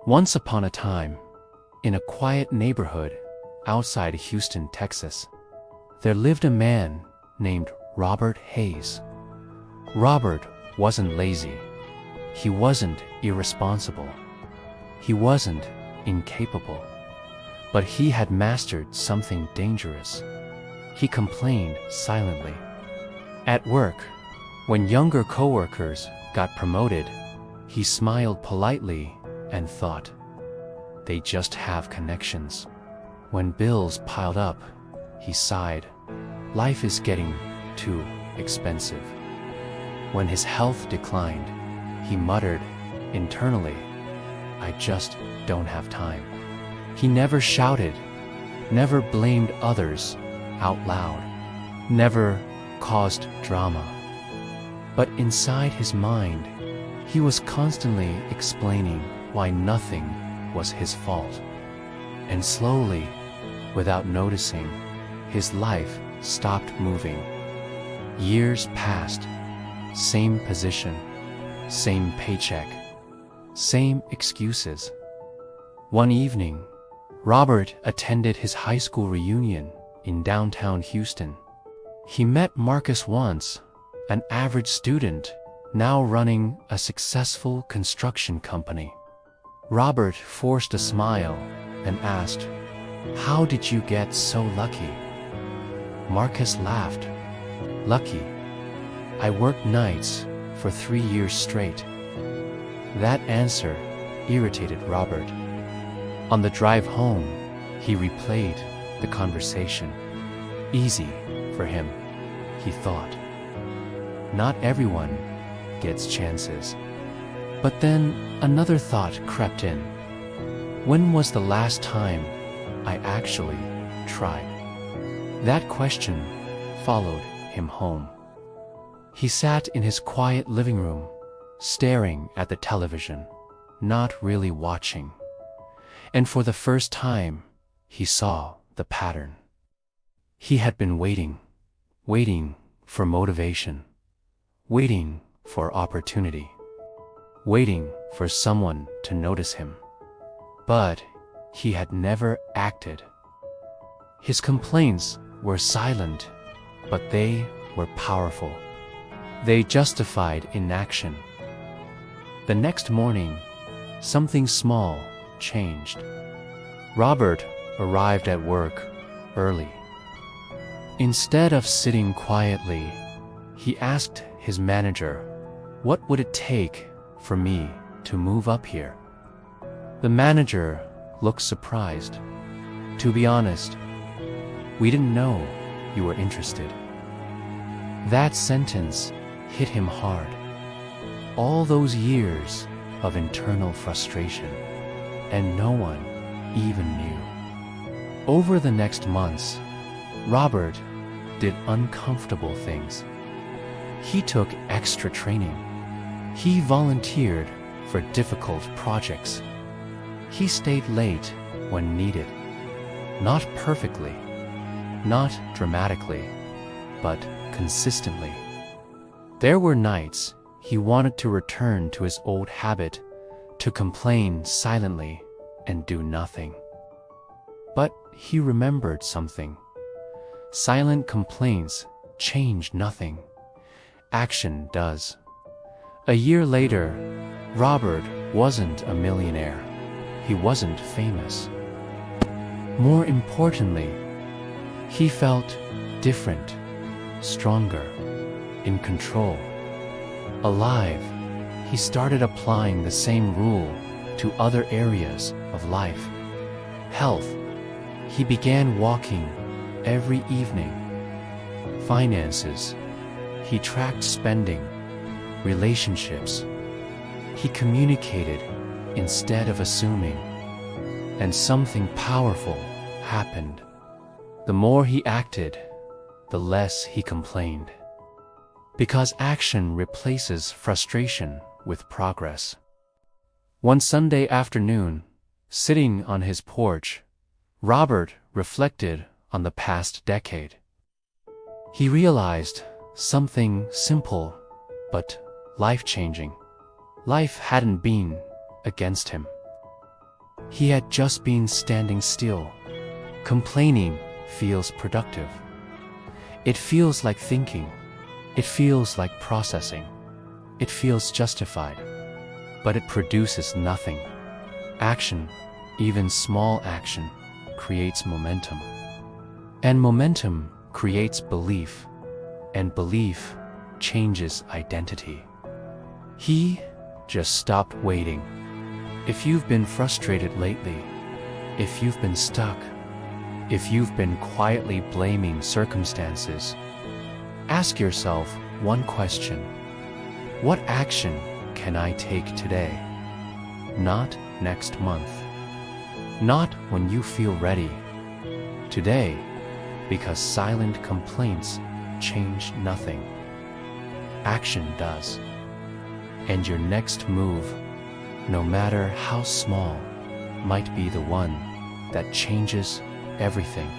Once upon a time, in a quiet neighborhood outside Houston, Texas, there lived a man named Robert Hayes. Robert wasn't lazy. He wasn't irresponsible. He wasn't incapable. But he had mastered something dangerous. He complained silently. At work, when younger coworkers got promoted, he smiled politely and thought, they just have connections. When bills piled up, he sighed, life is getting too expensive. When his health declined, he muttered internally, I just don't have time. He never shouted, never blamed others out loud, never caused drama. But inside his mind, he was constantly explaining why nothing was his fault. And slowly, without noticing, his life stopped moving. Years passed, same position, same paycheck, same excuses. One evening, Robert attended his high school reunion in downtown Houston. He met Marcus once, an average student, now running a successful construction company. Robert forced a smile and asked, how did you get so lucky? Marcus laughed. Lucky? I worked nights for 3 years straight. That answer irritated Robert. On the drive home, he replayed the conversation. Easy for him, he thought. Not everyone gets chances. But then another thought crept in. When was the last time I actually tried? That question followed him home. He sat in his quiet living room, staring at the television, not really watching. And for the first time, he saw the pattern. He had been waiting for motivation, waiting for opportunity, waiting for someone to notice him. But he had never acted. His complaints were silent, but they were powerful. They justified inaction. The next morning, something small changed. Robert arrived at work early. Instead of sitting quietly, he asked his manager, what would it take for me to move up here? The manager looked surprised. To be honest, we didn't know you were interested. That sentence hit him hard. All those years of internal frustration, and no one even knew. Over the next months, Robert did uncomfortable things. He took extra training. He volunteered for difficult projects. He stayed late when needed. Not perfectly, not dramatically, but consistently. There were nights he wanted to return to his old habit, to complain silently and do nothing. But he remembered something. Silent complaints change nothing. Action does. A year later, Robert wasn't a millionaire. He wasn't famous. More importantly, he felt different, stronger, in control. Alive, he started applying the same rule to other areas of life. Health, he began walking every evening. Finances, he tracked spending. Relationships, he communicated instead of assuming. And something powerful happened. The more he acted, the less he complained. Because action replaces frustration with progress. One Sunday afternoon, sitting on his porch, Robert reflected on the past decade. He realized something simple but life-changing. Life hadn't been against him. He had just been standing still. Complaining feels productive. It feels like thinking. It feels like processing. It feels justified. But it produces nothing. Action, even small action, creates momentum. And momentum creates belief. And belief changes identity. He just stopped waiting. If you've been frustrated lately, if you've been stuck, if you've been quietly blaming circumstances, ask yourself one question. What action can I take today? Not next month. Not when you feel ready. Today, because silent complaints change nothing. Action does. And your next move, no matter how small, might be the one that changes everything.